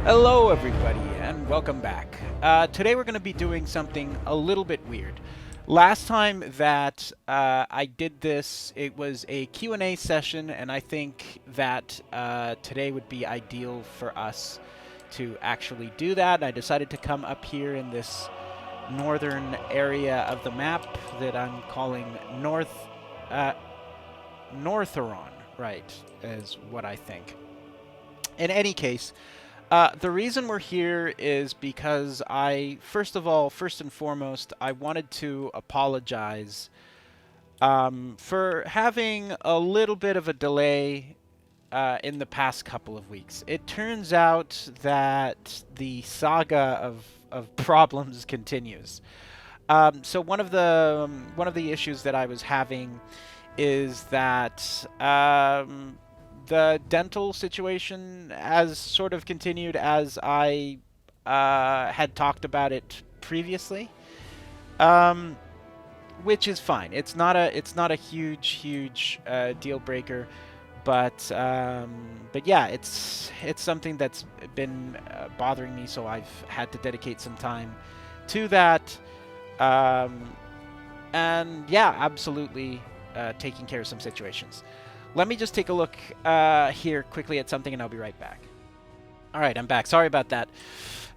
Hello, everybody, and welcome back. Today we're going to be doing something a little bit weird. Last time that I did this, it was a Q&A session, and I think that today would be ideal for us to actually do that. I decided to come up here in this northern area of the map that I'm calling uh, Northeron, right, is what I think. In any case, the reason we're here is because first and foremost, I wanted to apologize for having a little bit of a delay in the past couple of weeks. It turns out that the saga of problems continues. So one of the issues that I was having is that the dental situation has sort of continued as I had talked about it previously, um, which is fine. It's not a huge deal breaker, but yeah, it's something that's been bothering me, so I've had to dedicate some time to that. Um, and yeah, absolutely taking care of some situations. Let me just take a look here quickly at something, and I'll be right back. All right, I'm back. Sorry about that.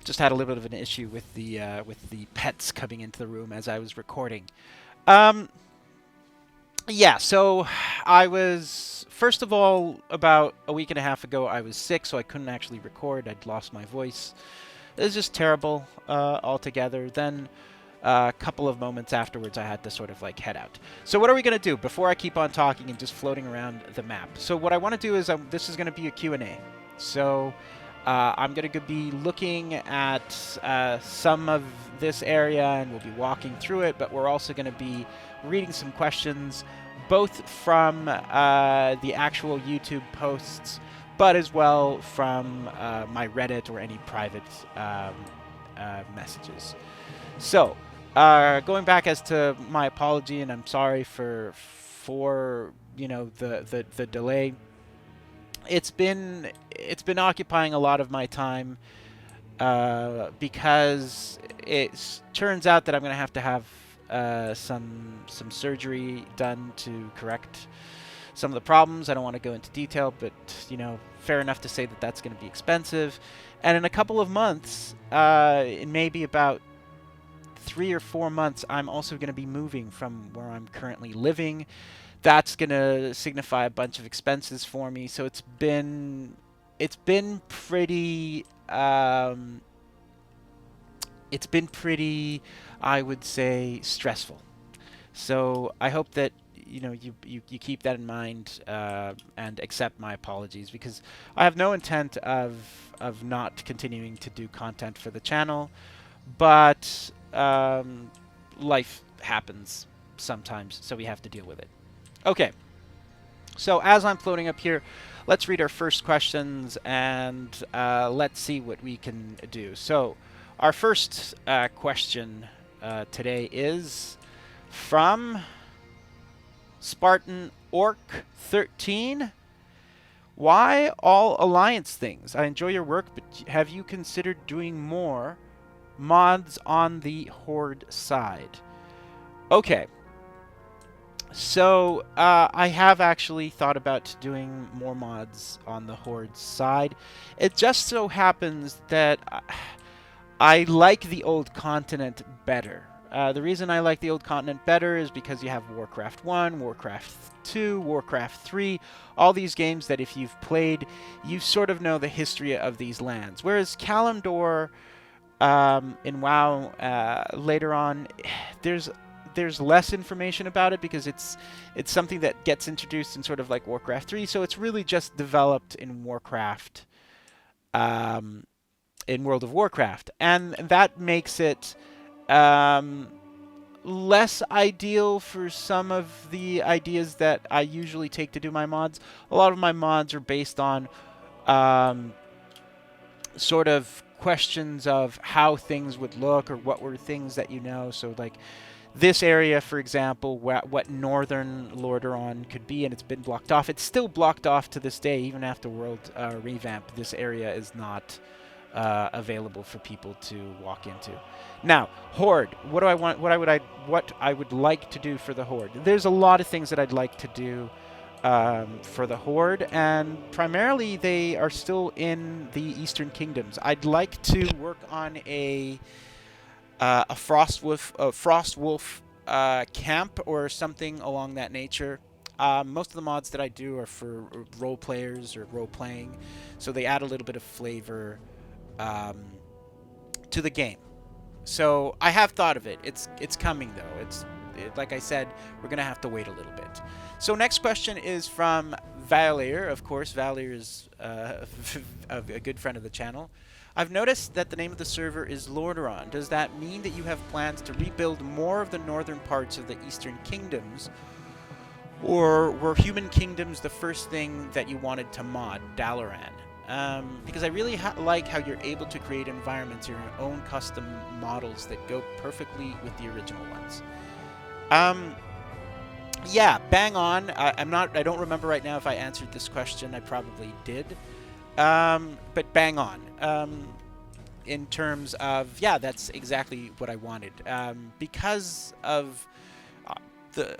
Just had a little bit of an issue with the pets coming into the room as I was recording. Um, yeah, so I was first of all about a week and a half ago. I was sick, so I couldn't actually record. I'd lost my voice. It was just terrible altogether. Then a couple of moments afterwards, I had to sort of like head out. So what are we going to do before I keep on talking and just floating around the map? So what I want to do is this is going to be a Q&A. So I'm going to be looking at some of this area, and we'll be walking through it, but we're also going to be reading some questions, both from the actual YouTube posts, but as well from my Reddit or any private messages. So, going back as to my apology, and I'm sorry for the delay. It's been occupying a lot of my time because it turns out that I'm gonna have to have some surgery done to correct some of the problems. I don't want to go into detail, but fair enough to say that that's going to be expensive. And in a couple of months, in maybe about 3 or 4 months, I'm also going to be moving from where I'm currently living. That's going to signify a bunch of expenses for me. So it's been pretty, I would say, stressful. So I hope that you keep that in mind and accept my apologies, because I have no intent of not continuing to do content for the channel, but life happens sometimes, so we have to deal with it. Okay, so as I'm floating up here, let's read our first questions, and let's see what we can do. So our first question today is from Spartan Orc 13. Why all alliance things? I enjoy your work, but have you considered doing more mods on the Horde side? Okay. So, I have actually thought about doing more mods on the Horde side. It just so happens that I like the old continent better. The reason I like the old continent better is because you have Warcraft 1, Warcraft 2, Warcraft 3, all these games that if you've played, you sort of know the history of these lands. Whereas Kalimdor in WoW later on, there's less information about it because it's something that gets introduced in sort of like Warcraft 3, so it's really just developed in Warcraft, in World of Warcraft, and that makes it less ideal for some of the ideas that I usually take to do my mods. A lot of my mods are based on sort of questions of how things would look or what were things that so like this area, for example, what northern Lordaeron could be, and it's been blocked off. It's still blocked off to this day, even after World Revamp. This area is not available for people to walk into. Now, Horde. What do I want? What I would like to do for the Horde? There's a lot of things that I'd like to do for the Horde, and primarily they are still in the Eastern Kingdoms. I'd like to work on a Frostwolf camp or something along that nature. Most of the mods that I do are for role players or role playing, so they add a little bit of flavor to the game. So I have thought of it. It's coming though. Like I said, we're gonna have to wait a little bit. So next question is from Valier. Of course, Valier is a good friend of the channel. I've noticed that the name of the server is Lordaeron. Does that mean that you have plans to rebuild more of the northern parts of the Eastern Kingdoms? Or were Human Kingdoms the first thing that you wanted to mod, Dalaran? Because I really like how you're able to create environments, your own custom models that go perfectly with the original ones. Yeah, bang on. I don't remember right now if I answered this question. I probably did. But bang on. In terms of, yeah, that's exactly what I wanted. Because of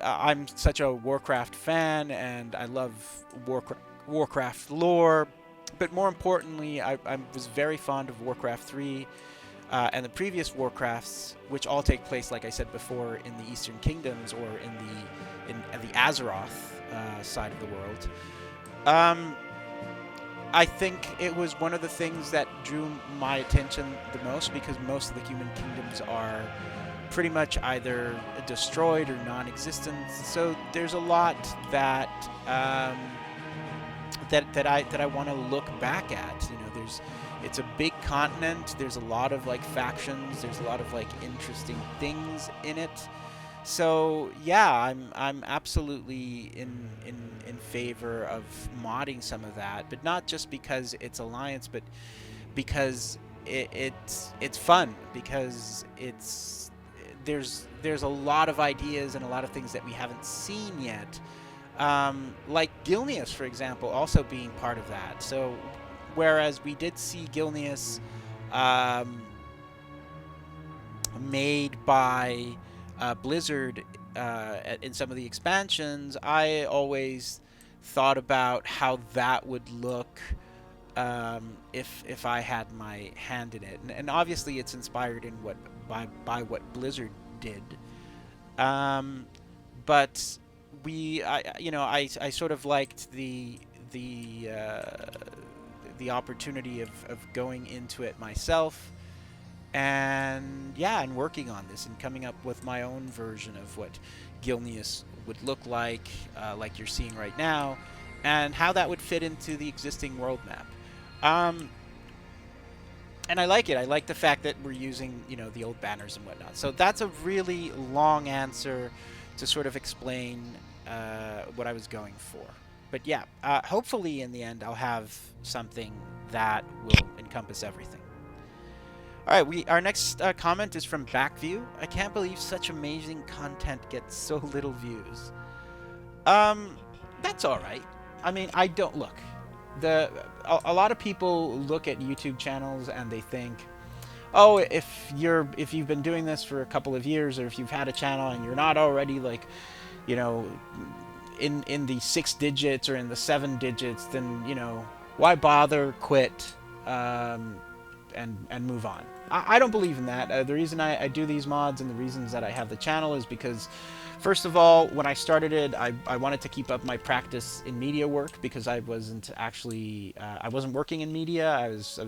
I'm such a Warcraft fan, and I love Warcraft lore. But more importantly, I was very fond of Warcraft 3 and the previous Warcrafts, which all take place, like I said before, in the Eastern Kingdoms or in the Azeroth side of the world. I think it was one of the things that drew my attention the most, because most of the Human Kingdoms are pretty much either destroyed or non-existent. So there's a lot that that I want to look back at. You know, it's a big continent. There's a lot of like factions. There's a lot of like interesting things in it. So yeah, I'm absolutely in favor of modding some of that, but not just because it's Alliance, but because it's fun, because there's a lot of ideas and a lot of things that we haven't seen yet. Like Gilneas, for example, also being part of that. So, whereas we did see Gilneas made by Blizzard in some of the expansions, I always thought about how that would look if I had my hand in it, and obviously it's inspired in by what Blizzard did. But I sort of liked the opportunity of going into it myself, and yeah, and working on this and coming up with my own version of what Gilneas would look like you're seeing right now, and how that would fit into the existing world map. And I like it. I like the fact that we're using, the old banners and whatnot. So that's a really long answer to sort of explain what I was going for. But yeah, hopefully in the end I'll have something that will encompass everything. All right, our next comment is from Backview. I can't believe such amazing content gets so little views. That's all right. I mean, I don't look. A lot of people look at YouTube channels and they think, oh, if you've been doing this for a couple of years, or if you've had a channel and you're not already like, in the 6 digits or in the 7 digits, then why bother, quit, and move on. I don't believe in that. The reason I do these mods and the reasons that I have the channel is because, first of all, when I started it, I wanted to keep up my practice in media work, because I wasn't actually I wasn't working in media. I was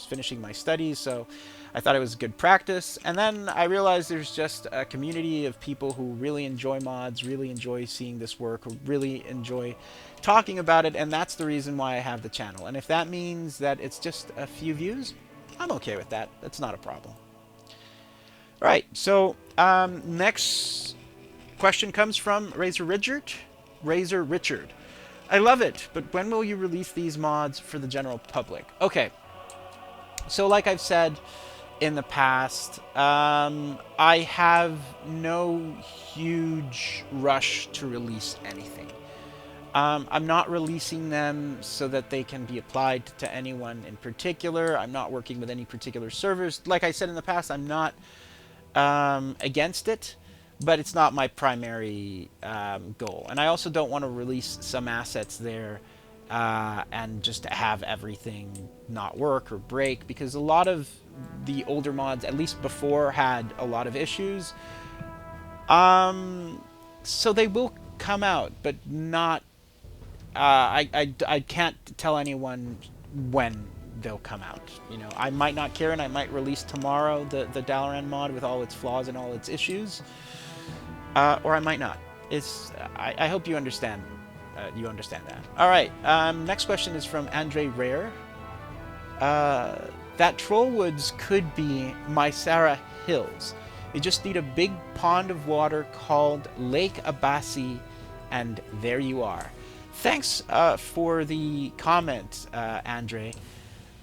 finishing my studies, so I thought it was good practice. And then I realized there's just a community of people who really enjoy mods, really enjoy seeing this work, who really enjoy talking about it, and that's the reason why I have the channel. And if that means that it's just a few views, I'm okay with that. That's not a problem. All right, so next question comes from Razor Richard. I love it, but when will you release these mods for the general public? Okay, so like I've said in the past, I have no huge rush to release anything. I'm not releasing them so that they can be applied to anyone in particular. I'm not working with any particular servers. Like I said in the past, I'm not against it, but it's not my primary goal. And I also don't want to release some assets there and just have everything not work or break, because a lot of the older mods, at least before, had a lot of issues. So they will come out, but not. I can't tell anyone when they'll come out. You know, I might not care, and I might release tomorrow the Dalaran mod with all its flaws and all its issues, or I might not. I hope you understand. You understand that. All right. Next question is from Andre Rare. That Trollwoods could be Mysara Hills. You just need a big pond of water called Lake Abassi, and there you are. Thanks for the comment, Andre.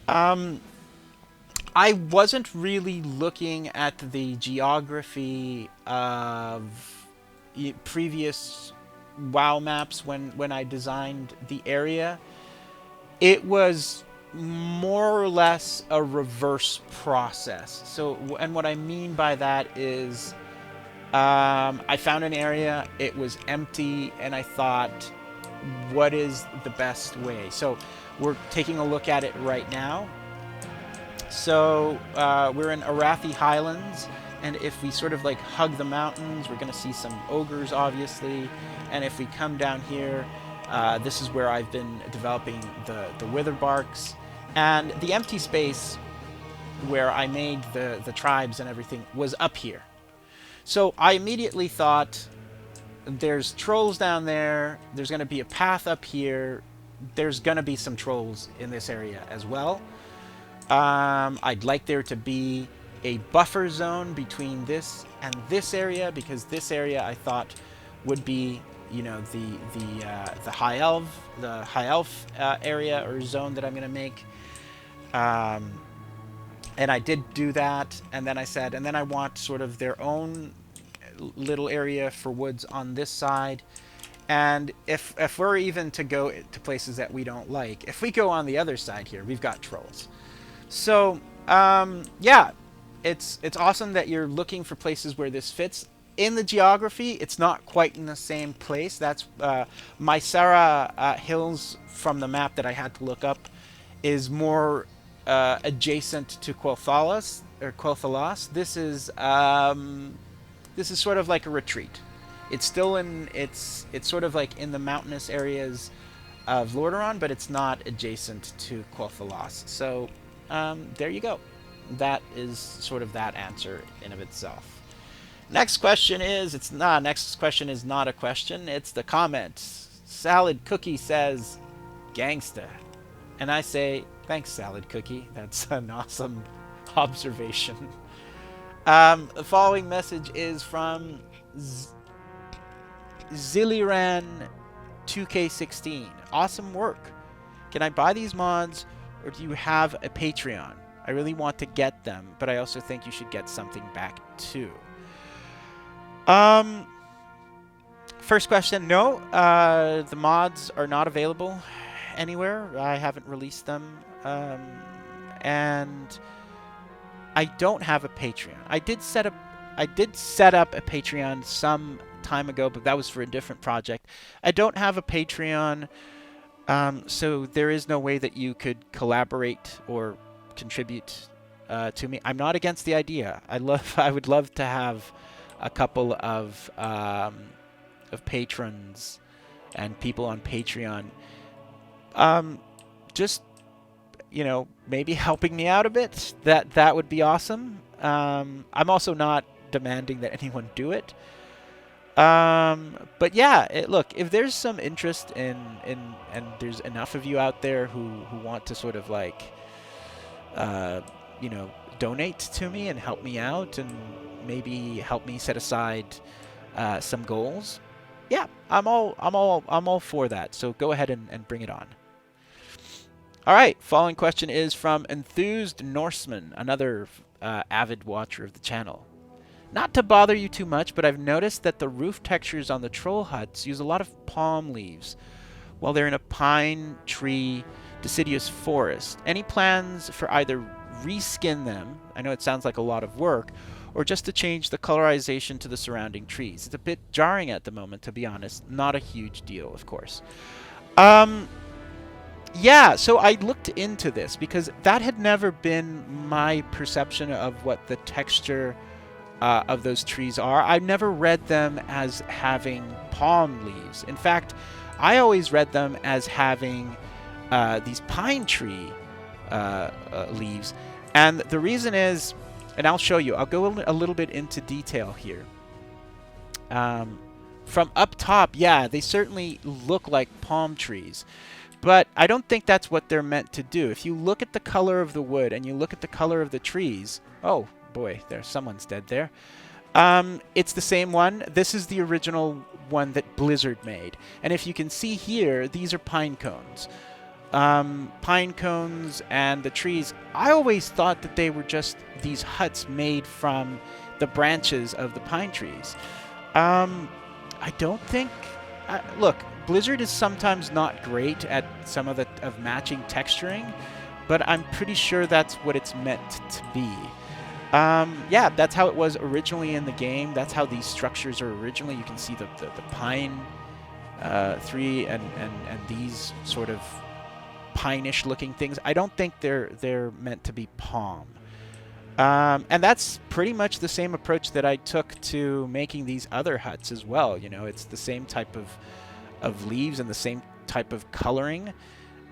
I wasn't really looking at the geography of previous WoW maps when I designed the area. It was more or less a reverse process. So, and what I mean by that is, I found an area, it was empty, and I thought, what is the best way? So we're taking a look at it right now. So we're in Arathi Highlands, and if we sort of like hug the mountains, we're going to see some ogres, obviously. And if we come down here, this is where I've been developing the Witherbarks. And the empty space where I made the tribes and everything was up here. So I immediately thought, there's trolls down there, there's going to be a path up here, there's going to be some trolls in this area as well. I'd like there to be a buffer zone between this and this area, because this area I thought would be, you know, the high elf area or zone that I'm going to make. And I did do that, and then I said, and then I want sort of their own little area for woods on this side. And if we're even to go to places that we don't like, if we go on the other side here, we've got trolls. So yeah, it's awesome that you're looking for places where this fits. In the geography, it's not quite in the same place. That's Mysara Hills from the map that I had to look up is more adjacent to Quel'Thalas or Quel'Thalas. This is sort of like a retreat. It's still in it's sort of like in the mountainous areas of Lordaeron, but it's not adjacent to Quel'Thalas. So there you go. That is sort of that answer in of itself. Next question is next question is not a question. It's the comment. Salad Cookie says, "Gangsta," and I say, "Thanks, Salad Cookie. That's an awesome observation." The following message is from Zilliran 2K16. Awesome work. Can I buy these mods, or do you have a Patreon? I really want to get them, but I also think you should get something back too. First question, no. The mods are not available anywhere. I haven't released them. And I don't have a Patreon. I did set up a Patreon some time ago, but that was for a different project. I don't have a Patreon, so there is no way that you could collaborate or contribute to me. I'm not against the idea. I would love to have a couple of patrons and people on Patreon. Just, you know, maybe helping me out a bit. That would be awesome. I'm also not demanding that anyone do it. But yeah, look, if there's some interest in and there's enough of you out there who want to sort of like, you know, donate to me and help me out and maybe help me set aside some goals, yeah, I'm all for that. So go ahead and bring it on. All right, following question is from Enthused Norseman, another avid watcher of the channel. Not to bother you too much, but I've noticed that the roof textures on the troll huts use a lot of palm leaves. while they're in a pine tree deciduous forest. Any plans for either reskin them, I know it sounds like a lot of work, or just to change the colorization to the surrounding trees? It's a bit jarring at the moment, to be honest. Not a huge deal, of course. Yeah, so I looked into this because that had never been my perception of what the texture of those trees are. I've never read them as having palm leaves. In fact, I always read them as having these pine tree leaves. And the reason is, and I'll show you, I'll go a little bit into detail here. From up top, yeah, they certainly look like palm trees. But I don't think that's what they're meant to do. If you look at the color of the wood and you look at the color of the trees... Oh, boy, there's someone's dead there. It's the same one. This is the original one that Blizzard made. And if you can see here, these are pine cones. Pine cones and the trees. I always thought that they were just these huts made from the branches of the pine trees. I don't think... look, Blizzard is sometimes not great at some of matching texturing, but I'm pretty sure that's what it's meant to be. Yeah, that's how it was originally in the game. That's how these structures are originally. You can see the pine tree and these sort of pine-ish looking things. I don't think they're meant to be palm. And that's pretty much the same approach that I took to making these other huts as well. You know, it's the same type of leaves and the same type of coloring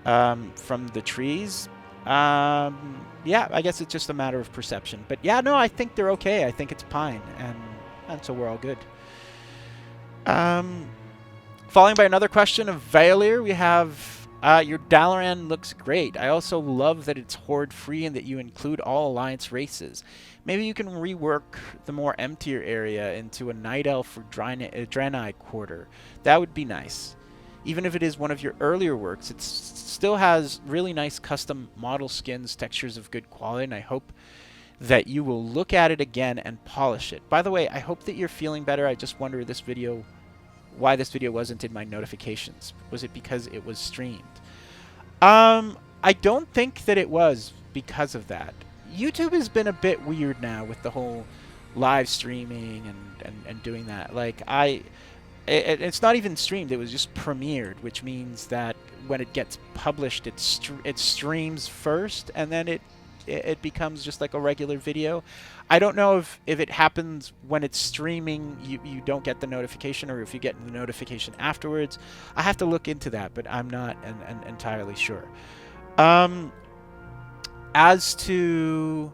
from the trees. Yeah, I guess it's just a matter of perception. But yeah, no, I think they're okay. I think it's pine, and so we're all good. Following by another question of Valir, we have... your Dalaran looks great. I also love that it's horde free and that you include all Alliance races. Maybe you can rework the more emptier area into a Night Elf or Draenei quarter. That would be nice. Even if it is one of your earlier works, it still has really nice custom model skins, textures of good quality, and I hope that you will look at it again and polish it. By the way, I hope that you're feeling better. I just wonder why this video wasn't in my notifications. Was it because it was streamed? I don't think that it was because of that. YouTube has been a bit weird now with the whole live streaming and doing that. Like, it's not even streamed, it was just premiered, which means that when it gets published, it streams first, and then it becomes just like a regular video. I don't know if it happens when it's streaming, you don't get the notification, or if you get the notification afterwards. I have to look into that, but I'm not entirely sure. As to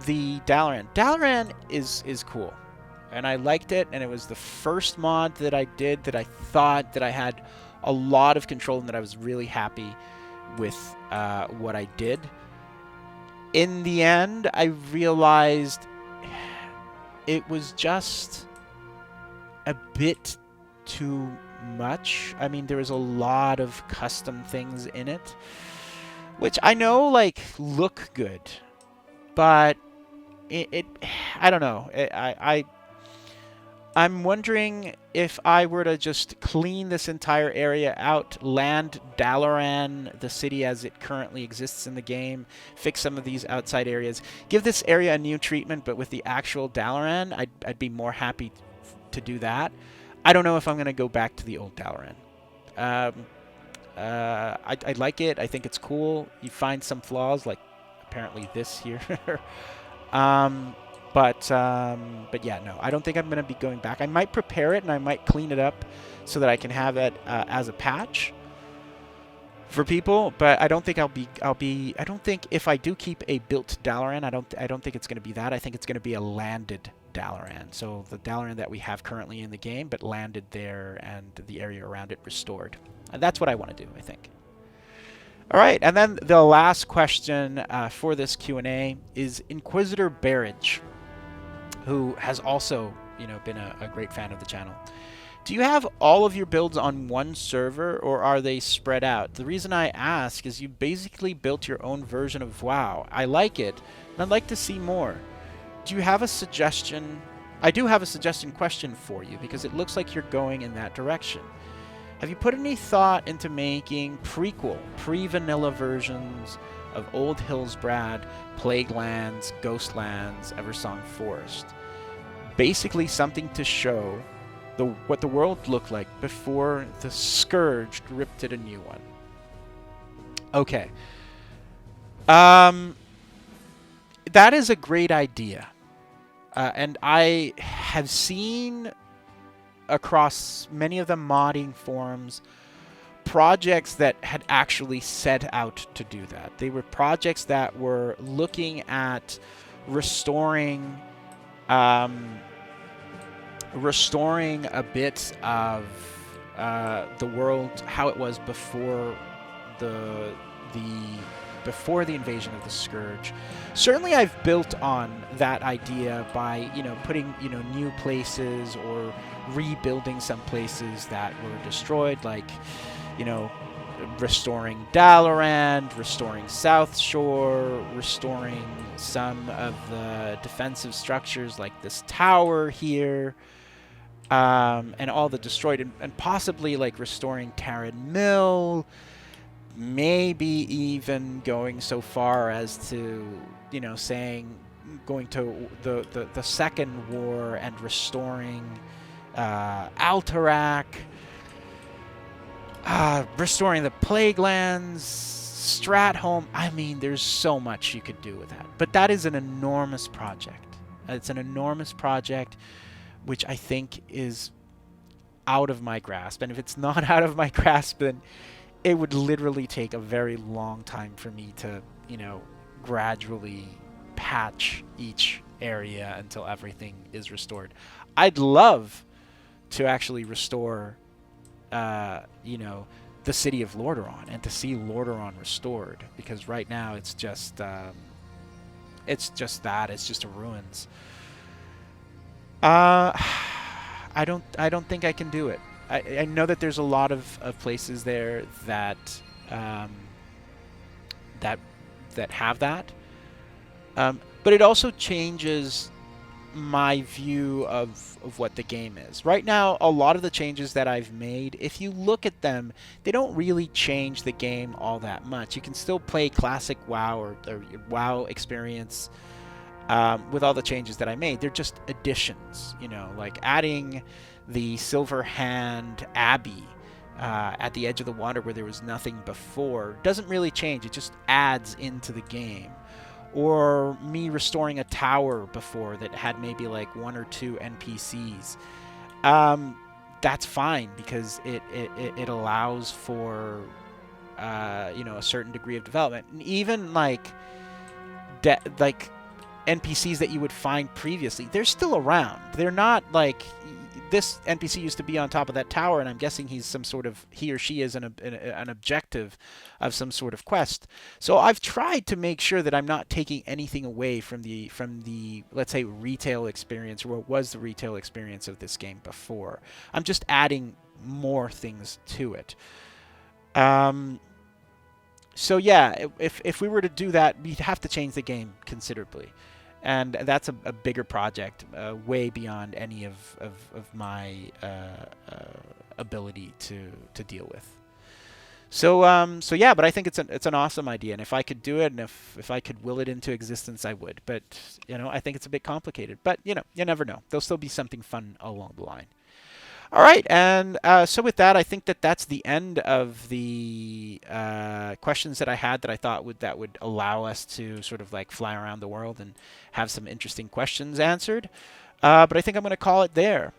the Dalaran is cool, and I liked it, and it was the first mod that I did that I thought that I had a lot of control and that I was really happy with what I did. In the end, I realized it was just a bit too much. I mean, there was a lot of custom things in it, which I know, like, look good, but I don't know. I'm wondering if I were to just clean this entire area out, land Dalaran, the city as it currently exists in the game, fix some of these outside areas, give this area a new treatment, but with the actual Dalaran, I'd be more happy to do that. I don't know if I'm going to go back to the old Dalaran. I like it. I think it's cool. You find some flaws, like apparently this here. But yeah, no, I don't think I'm going to be going back. I might prepare it and I might clean it up so that I can have it as a patch for people. But I don't think I don't think if I do keep a built Dalaran, I don't think it's going to be that. I think it's going to be a landed Dalaran. So the Dalaran that we have currently in the game, but landed there and the area around it restored. And that's what I want to do, I think. All right, and then the last question for this Q&A is Inquisitor Barrage, who has also, been a great fan of the channel. Do you have all of your builds on one server, or are they spread out? The reason I ask is you basically built your own version of WoW. I like it, and I'd like to see more. Do you have a suggestion? I do have a suggestion question for you, because it looks like you're going in that direction. have you put any thought into making pre-vanilla versions of Old Hillsbrad, Plaguelands, Ghostlands, Eversong Forest? Basically something to show what the world looked like before the Scourge ripped it a new one. Okay. That is a great idea. And I have seen across many of the modding forums projects that had actually set out to do that. They were projects that were looking at restoring a bit of the world how it was before the invasion of the Scourge. Certainly I've built on that idea by, putting, new places or rebuilding some places that were destroyed, like, restoring Dalaran, restoring South Shore, restoring some of the defensive structures like this tower here, and all the destroyed, and possibly like restoring Taryn Mill, maybe even going so far as to, going to the Second War and restoring Alterac, restoring the Plaguelands, Stratholme. I mean, there's so much you could do with that. But that is an enormous project. It's an enormous project, which I think is out of my grasp. And if it's not out of my grasp, then it would literally take a very long time for me to, gradually patch each area until everything is restored. I'd love to actually restore, the city of Lordaeron and to see Lordaeron restored, because right now it's just a ruins. I don't think I can do it. I know that there's a lot of places there that that have that, but it also changes my view of what the game is. Right now, a lot of the changes that I've made, if you look at them, they don't really change the game all that much. You can still play classic WoW or WoW experience with all the changes that I made. They're just additions, like adding the Silver Hand Abbey at the edge of the water where there was nothing before. Doesn't really change. It just adds into the game. Or me restoring a tower before that had maybe like 1 or 2 NPCs. That's fine, because it allows for a certain degree of development. And even like NPCs that you would find previously, they're still around. They're not like, this NPC used to be on top of that tower, and I'm guessing he or she is an objective of some sort of quest. So I've tried to make sure that I'm not taking anything away from the let's say retail experience, or what was the retail experience of this game before. I'm just adding more things to it. So yeah, if we were to do that, we'd have to change the game considerably. And that's a bigger project, way beyond any of my ability to deal with. So yeah, but I think it's an awesome idea, and if I could do it, and if I could will it into existence, I would. But I think it's a bit complicated. But you never know. There'll still be something fun along the line. All right, and so with that, I think that's the end of the questions that I had that I thought would allow us to sort of like fly around the world and have some interesting questions answered. But I think I'm going to call it there.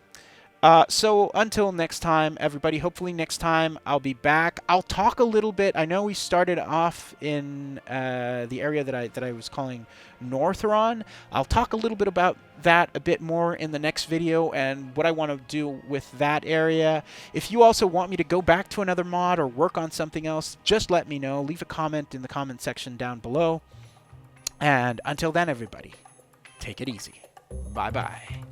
So until next time, everybody, hopefully next time I'll be back. I'll talk a little bit. I know we started off in the area that I was calling Northrond. I'll talk a little bit about that a bit more in the next video and what I want to do with that area. If you also want me to go back to another mod or work on something else, just let me know. Leave a comment in the comment section down below. And until then, everybody, take it easy. Bye-bye.